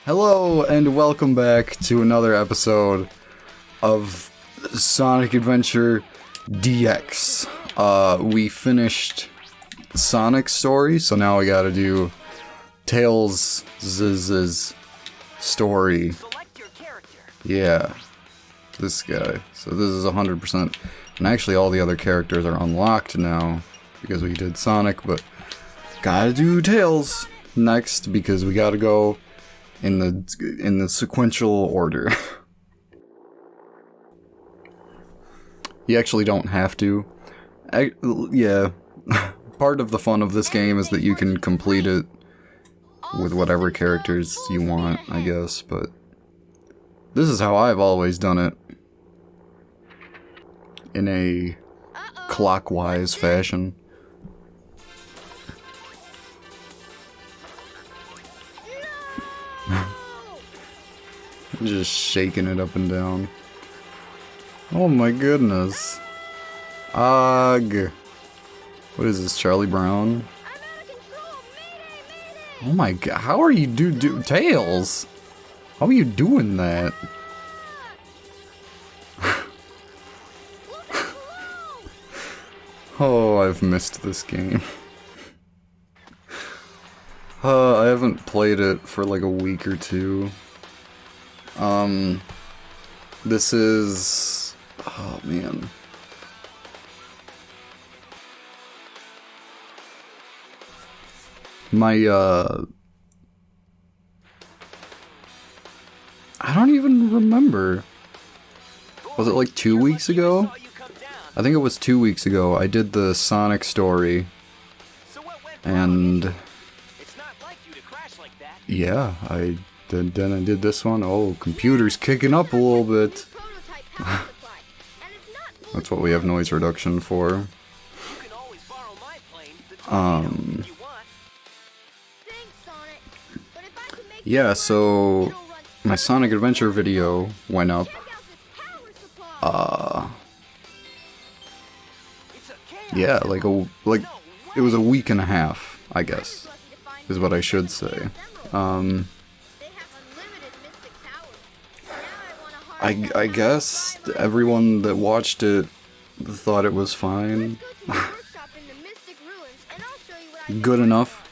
Hello and welcome back to another episode of Sonic Adventure DX. We finished Sonic's story, so now we gotta do Tails' story. Yeah, this guy. So this is 100%. And actually all the other characters are unlocked now because we did Sonic, but gotta do Tails next because we gotta go in the sequential order. You actually don't have to. Yeah, part of the fun of this game is that you can complete it with whatever characters you want, I guess, but this is how I've always done it. In a clockwise fashion. Just shaking it up and down. Oh my goodness. Ugh. What is this, Charlie Brown? Oh my god, how are you Tails? How are you doing that? Oh, I've missed this game. I haven't played it for like a week or two. This is... oh man. My, I don't even remember. Was it like 2 weeks ago? I think it was 2 weeks ago. I did the Sonic story. And... yeah, then I did this one. Oh, computer's kicking up a little bit. That's what we have noise reduction for. Yeah, so my Sonic Adventure video went up. Yeah, like it was a week and a half, I guess, is what I should say. I guess everyone that watched it thought it was fine. Good enough.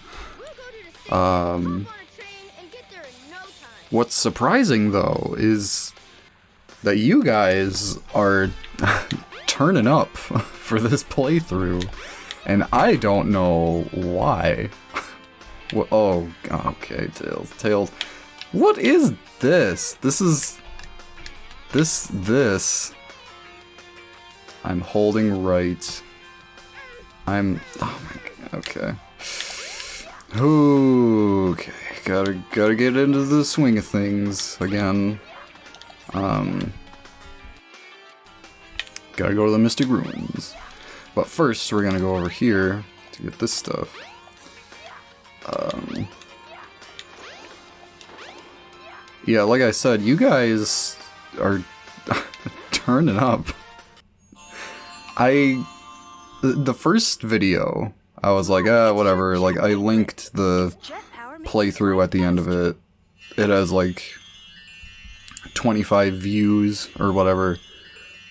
What's surprising though is that you guys are turning up for this playthrough, and I don't know why. Oh, okay, Tails. What is this? This. I'm holding right. Oh my god, okay. Okay, gotta get into the swing of things again. Gotta go to the Mystic Ruins. But first, we're gonna go over here to get this stuff. Yeah, like I said, you guys are turning up. The first video, I was like, whatever, like, I linked the playthrough at the end of it. It has, like, 25 views, or whatever.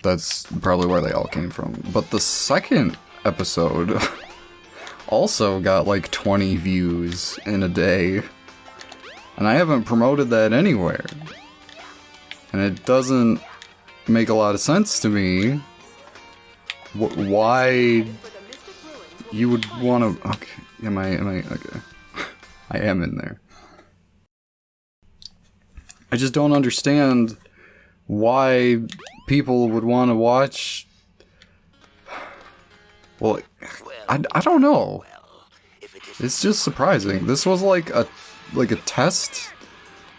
That's probably where they all came from. But the second episode also got, like, 20 views in a day. And I haven't promoted that anywhere. And it doesn't make a lot of sense to me why you would want to... okay, am I okay. I am in there. I just don't understand why people would want to watch... well, I don't know. It's just surprising. This was like a test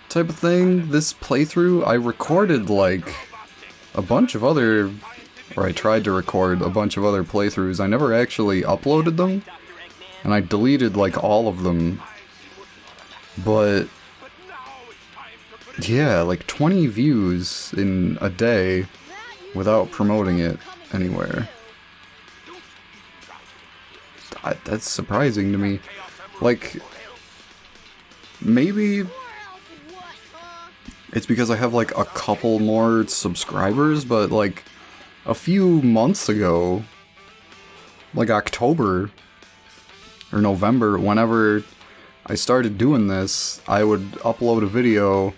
type of thing. This playthrough, I recorded like a bunch of other, or I tried to record a bunch of other playthroughs. I never actually uploaded them, and I deleted like all of them. But yeah, like 20 views in a day without promoting it anywhere. That's surprising to me. Like, maybe it's because I have like a couple more subscribers, but like a few months ago, like October or November, whenever I started doing this, I would upload a video,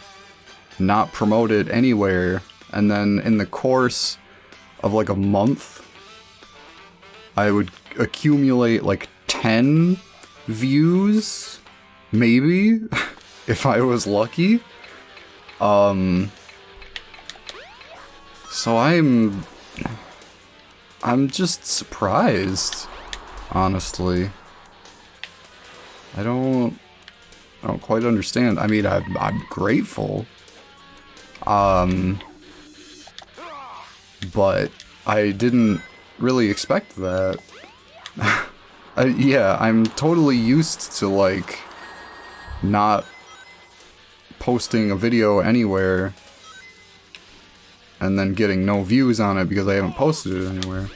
not promote it anywhere, and then in the course of like a month, I would accumulate like 10 views, maybe, if I was lucky. So I'm just surprised, honestly. I don't quite understand. I mean, I'm grateful. But I didn't really expect that. Yeah, I'm totally used to, like, not posting a video anywhere and then getting no views on it because I haven't posted it anywhere.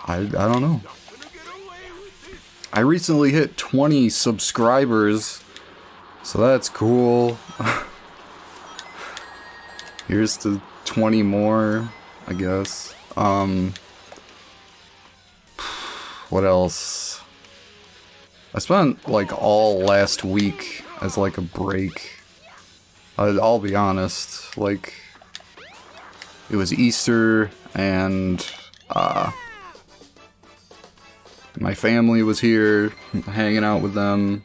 I don't know. I recently hit 20 subscribers, so that's cool. Here's to 20 more, I guess. What else? I spent like all last week as like a break. I'll be honest, like it was Easter and my family was here, hanging out with them.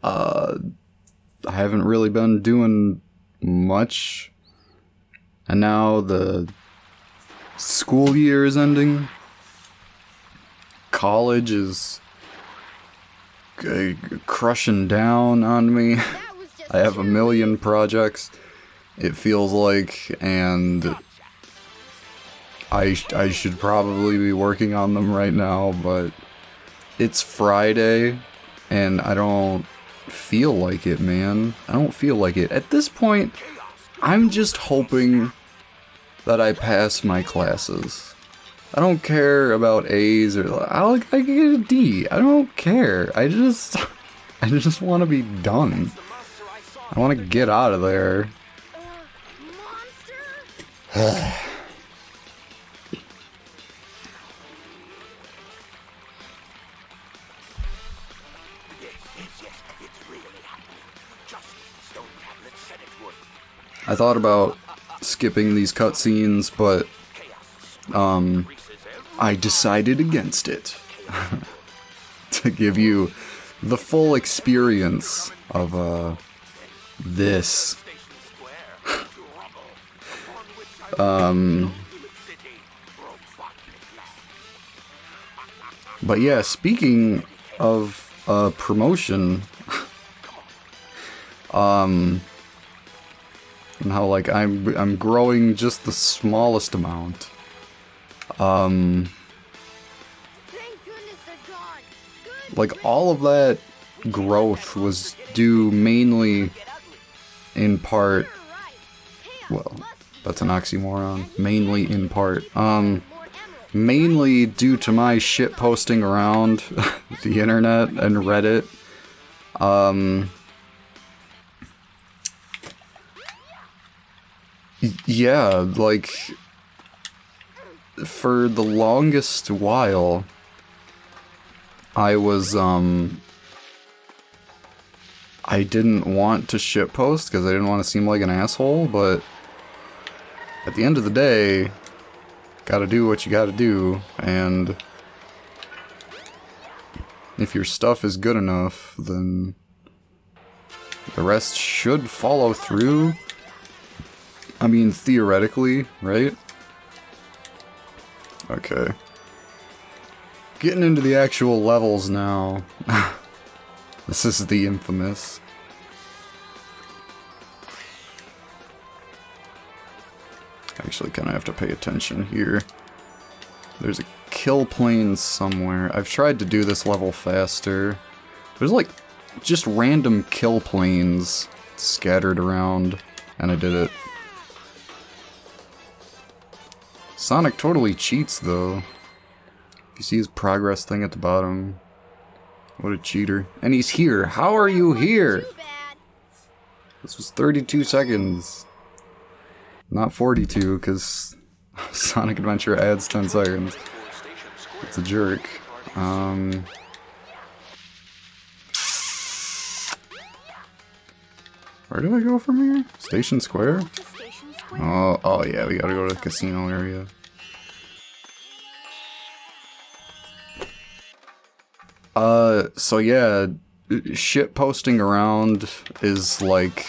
I haven't really been doing much. And now the school year is ending. College is crushing down on me. I have a million projects, it feels like, and I should probably be working on them right now, but it's Friday, and I don't feel like it, man. I don't feel like it. At this point, I'm just hoping that I pass my classes. I don't care about A's or I get a D. I don't care. I just want to be done. I want to get out of there. I thought about skipping these cutscenes, but I decided against it. To give you the full experience of this. But yeah, speaking of promotion, and how like I'm growing just the smallest amount. Like all of that growth was due mainly in part, well, that's an oxymoron, mainly in part, mainly due to my shit posting around the internet and Reddit. Yeah, like, for the longest while, I was, I didn't want to shitpost because I didn't want to seem like an asshole, but at the end of the day, gotta do what you gotta do, and if your stuff is good enough, then the rest should follow through. I mean, theoretically, right? Okay. Getting into the actual levels now. This is the infamous. Actually, kind of have to pay attention here. There's a kill plane somewhere. I've tried to do this level faster. There's like just random kill planes scattered around, and I did it. Sonic totally cheats, though. You see his progress thing at the bottom. What a cheater. And he's here. How are you here? This was 32 seconds. Not 42, because Sonic Adventure adds 10 seconds. It's a jerk. Where do I go from here? Station Square? Oh yeah, we gotta go to the casino area. So yeah, shit posting around is like...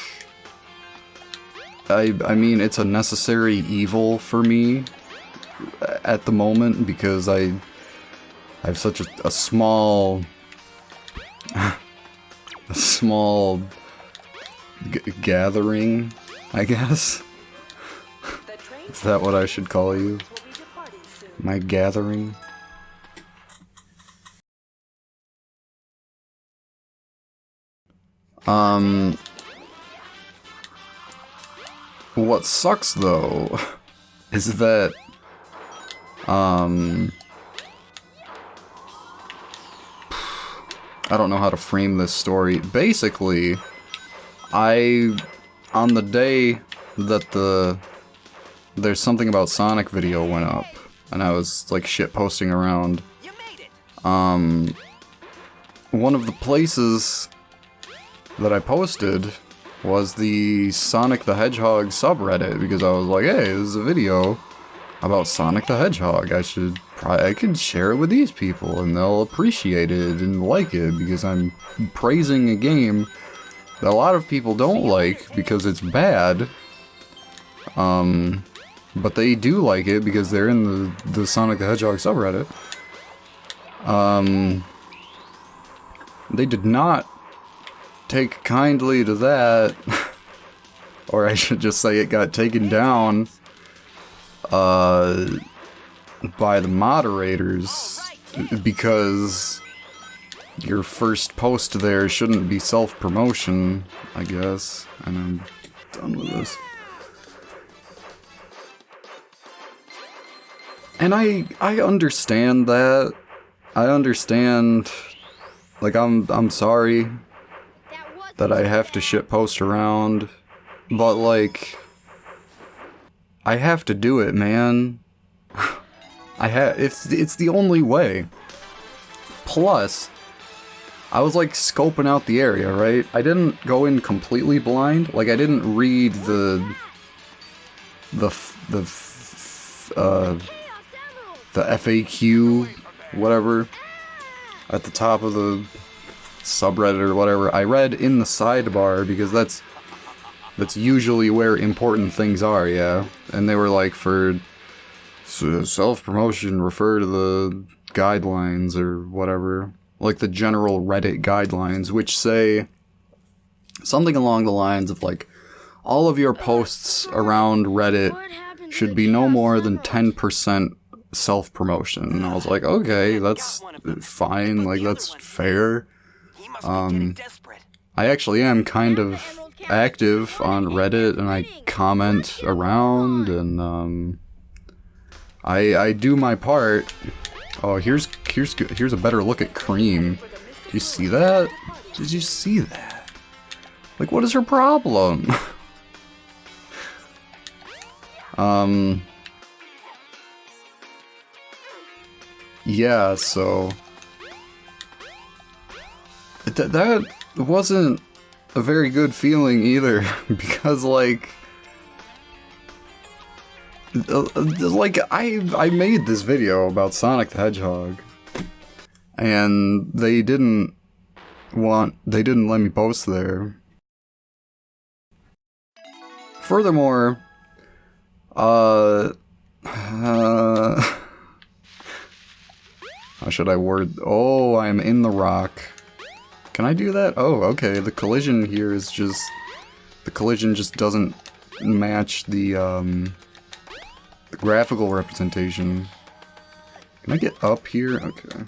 I mean, it's a necessary evil for me at the moment, because I have such a small... a small... gathering, I guess. Is that what I should call you? My gathering? What sucks though is that I don't know how to frame this story. Basically, on the day that There's Something About Sonic video went up, and I was like shit posting around, one of the places that I posted was the Sonic the Hedgehog subreddit, because I was like, hey, this is a video about Sonic the Hedgehog. I could share it with these people and they'll appreciate it and like it, because I'm praising a game that a lot of people don't like because it's bad. But they do like it because they're in the Sonic the Hedgehog subreddit. They did not take kindly to that, or I should just say it got taken down by the moderators, because your first post there shouldn't be self-promotion, I guess. And I'm done with this. And I understand that. I understand, like, I'm sorry that I have to shitpost around, but like, I have to do it, man. It's the only way. Plus, I was like scoping out the area, right? I didn't go in completely blind. Like, I didn't read the FAQ, whatever, at the top of the subreddit or whatever. I read in the sidebar, because that's usually where important things are, yeah. And they were like, for self-promotion, refer to the guidelines or whatever. Like the general Reddit guidelines, which say something along the lines of like, all of your posts around Reddit should be no more than 10% self-promotion. And I was like, okay, that's fine, like, that's fair. I actually am kind of active on Reddit, and I comment around, and I do my part. Oh, here's a better look at Cream. Did you see that? Did you see that? Like, what is her problem? Yeah, so that wasn't a very good feeling either, because like I made this video about Sonic the Hedgehog, and they didn't let me post there. Furthermore, how should I word? Oh, I'm in the rock. Can I do that? Oh, okay. The collision here is just... The collision just doesn't match the graphical representation. Can I get up here? Okay.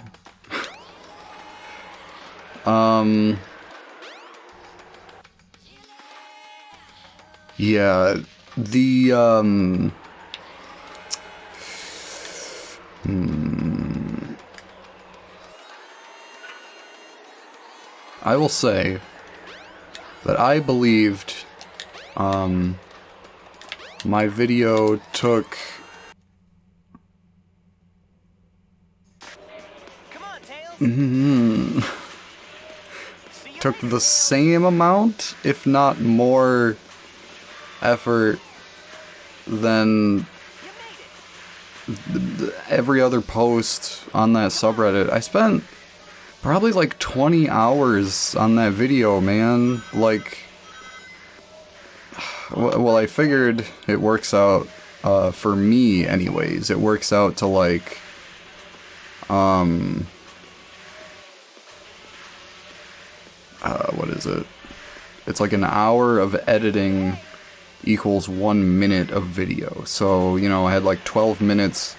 Yeah, the, I will say that I believed My video took... took the same amount, if not more, effort than every other post on that subreddit. I spent probably like 20 hours on that video, man. Like, well, I figured it works out, for me anyways, it works out to like, what is it? It's like an hour of editing equals 1 minute of video. So, you know, I had like 12 minutes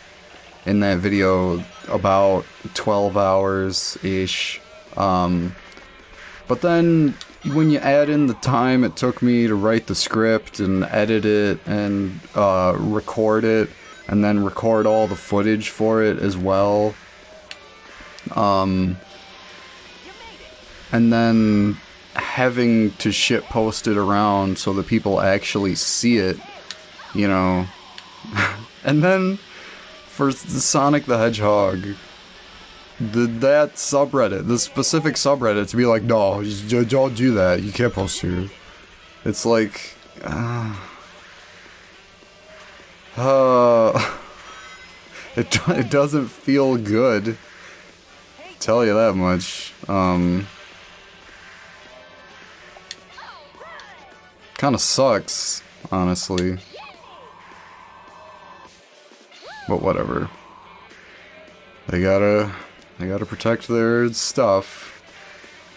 in that video, about 12 hours-ish. But then when you add in the time it took me to write the script and edit it and record it, and then record all the footage for it as well, and then having to shitpost it around so that people actually see it, you know. And then for Sonic the Hedgehog, that subreddit, the specific subreddit, to be like, no, don't do that, you can't post here. It's like, it doesn't feel good, tell you that much. Kinda sucks, honestly. But whatever. They gotta protect their stuff.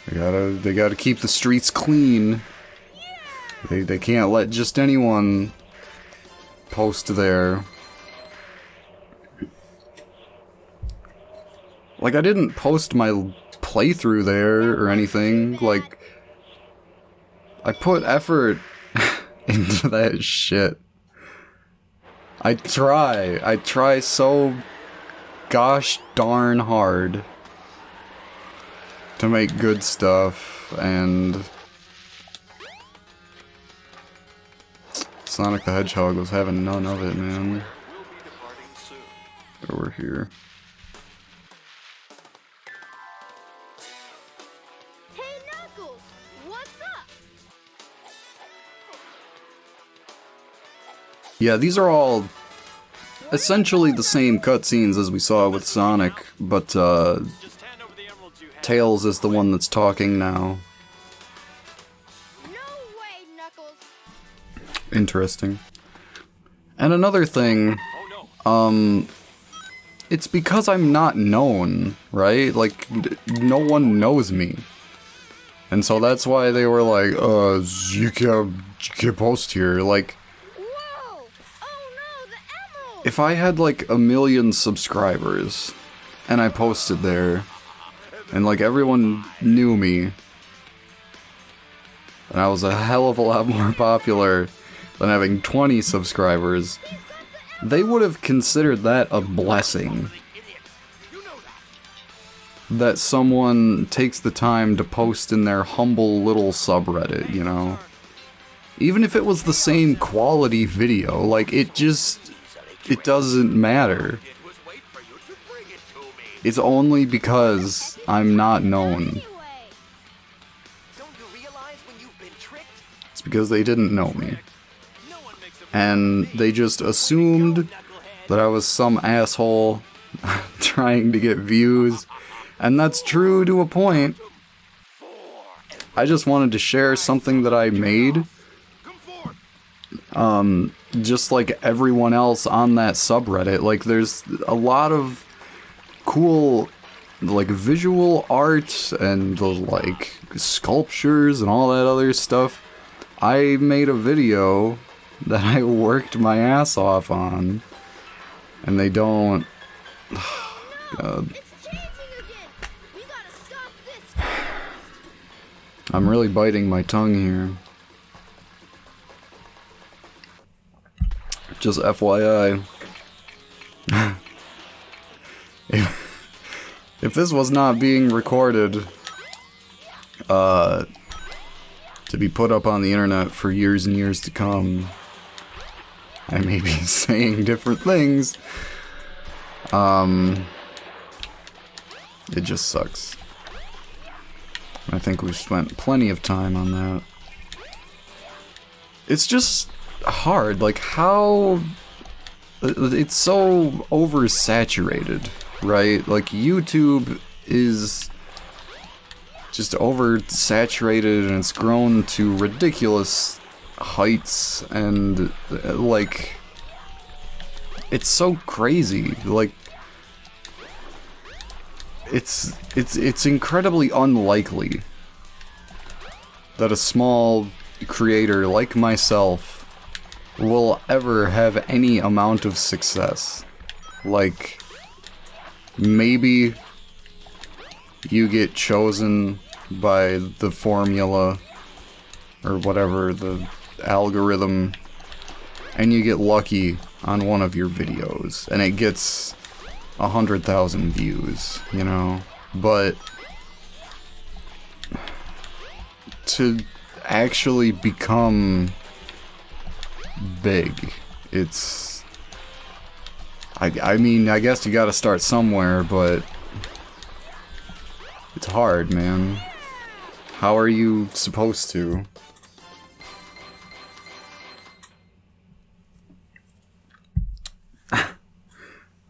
They gotta keep the streets clean. They can't let just anyone post there. Like, I didn't post my playthrough there or anything. Like, I put effort into that shit. I try so gosh darn hard to make good stuff, and Sonic the Hedgehog was having none of it, man. Over here. Hey Knuckles, what's up? Yeah, these are all essentially the same cutscenes as we saw with Sonic, but Tails is the one that's talking now. No way, Knuckles. Interesting. And another thing, it's because I'm not known, right? Like, no one knows me. And so that's why they were like, you can't post here. Like, Whoa! Oh no, the emerald! if I had like 1 million subscribers and I posted there and like everyone knew me and I was a hell of a lot more popular than having 20 subscribers, they would have considered that a blessing. That someone takes the time to post in their humble little subreddit, you know? Even if it was the same quality video, like, it doesn't matter. It's only because I'm not known. It's because they didn't know me. And they just assumed that I was some asshole trying to get views. And that's true to a point. I just wanted to share something that I made. Just like everyone else on that subreddit. Like, there's a lot of cool, like, visual art and, like, sculptures and all that other stuff. I made a video that I worked my ass off on. And they don't... God. I'm really biting my tongue here. Just FYI. If this was not being recorded, to be put up on the internet for years and years to come. I may be saying different things. It just sucks. I think we've spent plenty of time on that. It's just hard, like how... It's so oversaturated, right? Like YouTube is just oversaturated and it's grown to ridiculous heights and like it's so crazy. Like it's incredibly unlikely that a small creator like myself will ever have any amount of success. Like, maybe you get chosen by the formula or whatever, the algorithm, and you get lucky on one of your videos and it gets 100,000 views, you know? But to actually become big, it's... I mean, I guess you gotta start somewhere, but it's hard, man. How are you supposed to?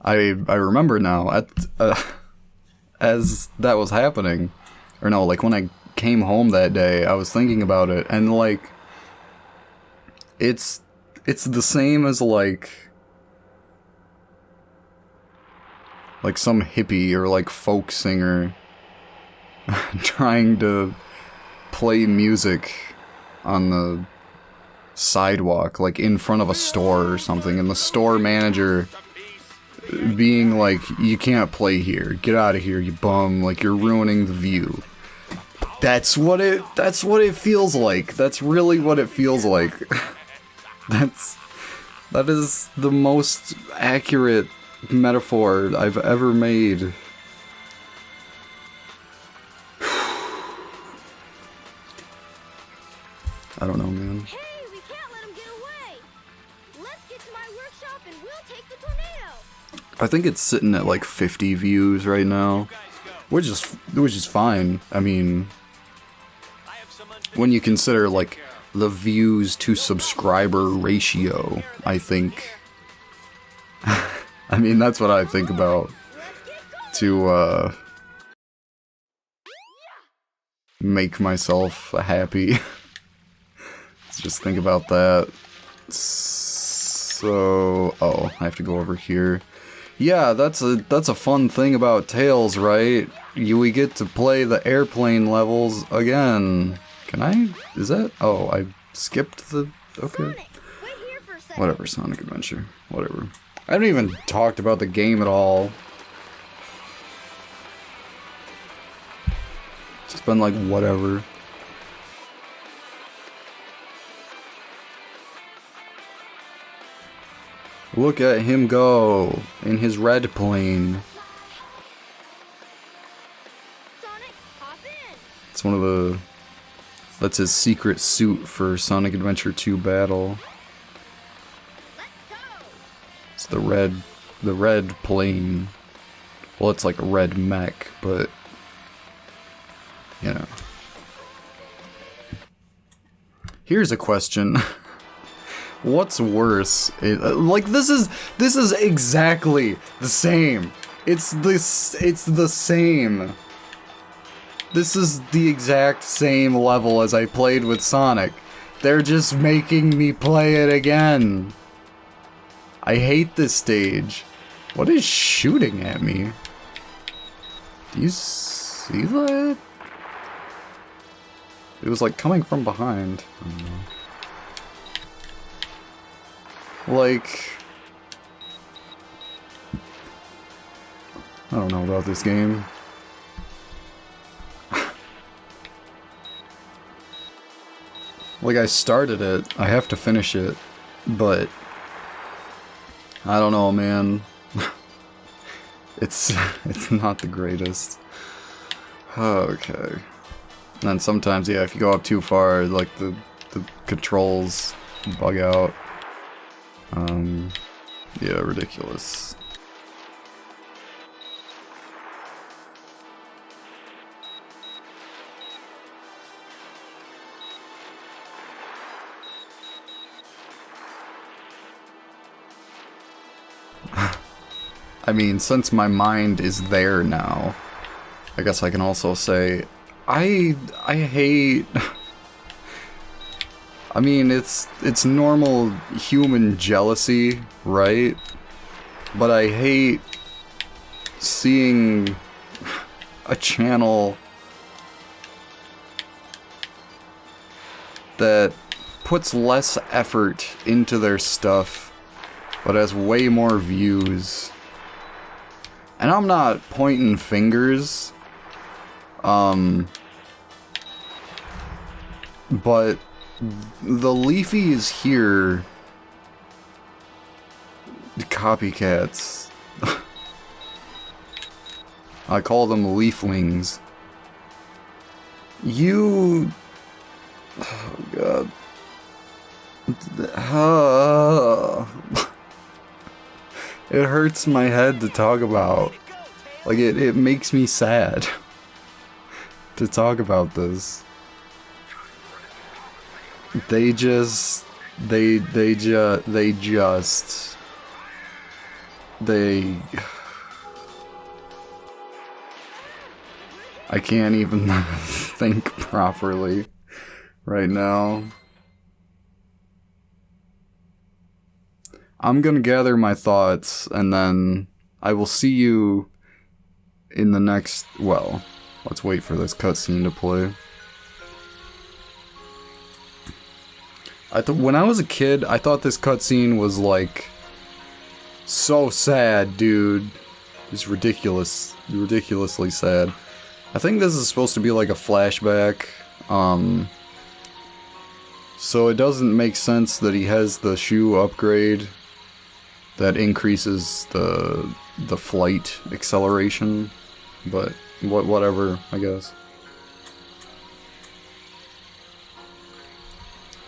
I remember now, as that was happening, or no, like when I came home that day, I was thinking about it, and like, it's the same as like some hippie or like folk singer trying to play music on the sidewalk, like in front of a store or something, and the store manager being like, you can't play here, get out of here, you bum, like you're ruining the view. That's what it feels like. That's really what it feels like. That is the most accurate metaphor I've ever made. I don't know, man. Hey, we can't let him get away. Let's get to my workshop and we'll take the tornado. I think it's sitting at like 50 views right now, which is fine. I mean, when you consider like the views to subscriber ratio, I think. I mean, that's what I think about to make myself happy. Let's just think about that. So, oh, I have to go over here. Yeah, that's a fun thing about Tales, right? We get to play the airplane levels again. Can I? Is that? Oh, I skipped the... Okay. Sonic, wait here for a second. Whatever, Sonic Adventure. Whatever. I haven't even talked about the game at all. Just been like, whatever. Look at him go in his red plane. Sonic, hop in. It's one of the... That's his secret suit for Sonic Adventure 2 Battle. Let's go. It's the red plane. Well, it's like a red mech, but you know. Here's a question. What's worse? Like this is exactly the same. It's the same. This is the exact same level as I played with Sonic. They're just making me play it again. I hate this stage. What is shooting at me? Do you see that? It was like coming from behind. I don't know. Like... I don't know about this game. Like, I started it, I have to finish it, but I don't know, man. It's not the greatest. Okay. And then sometimes, yeah, if you go up too far, like the controls bug out. Yeah, ridiculous. I mean, since my mind is there now, I guess I can also say, I hate... I mean, it's normal human jealousy, right? But I hate seeing a channel that puts less effort into their stuff, but has way more views. And I'm not pointing fingers, but the Leafies here, the copycats, I call them leaflings. You, oh god, it hurts my head to talk about. Like it makes me sad to talk about this. They I can't even think properly right now. I'm gonna gather my thoughts and then I will see you in the next, well, let's wait for this cutscene to play. When I was a kid, I thought this cutscene was like so sad, dude. It's ridiculous, ridiculously sad. I think this is supposed to be like a flashback, so it doesn't make sense that he has the shoe upgrade that increases the flight acceleration, but whatever, I guess.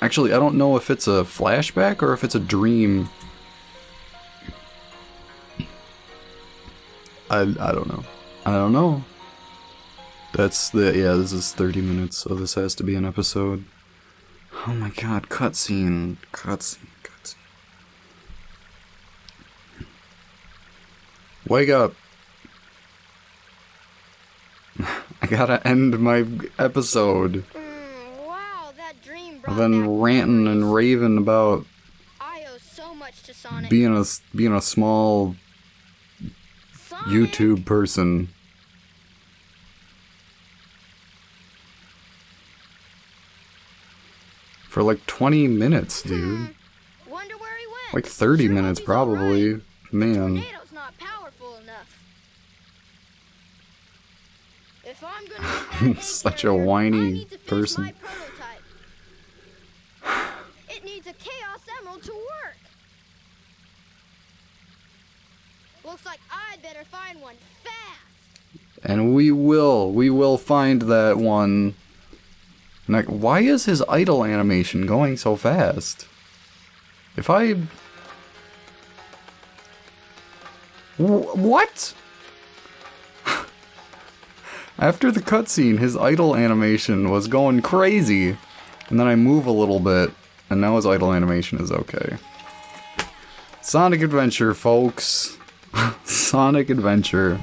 Actually, I don't know if it's a flashback or if it's a dream. I don't know. I don't know. That's the, yeah, this is 30 minutes, so this has to be an episode. Oh my god, cutscene. Cutscene. Wake up. I gotta end my episode. Wow, that dream brought I've been ranting and raving about I owe so much to Sonic. being a small Sonic. YouTube person. For like 20 minutes, dude. Wonder where he went. Like 30 Sure minutes hope he's all probably. right. Man. Tornado's not powerful enough. If I'm gonna get that Such egg a carrier, whiny I need to finish person. my prototype. It needs a Chaos Emerald to work. Looks like I'd better find one fast. And we will find that one. Like, why is his idle animation going so fast? If I... What? After the cutscene, his idle animation was going crazy. And then I move a little bit, and now his idle animation is okay. Sonic Adventure, folks. Sonic Adventure.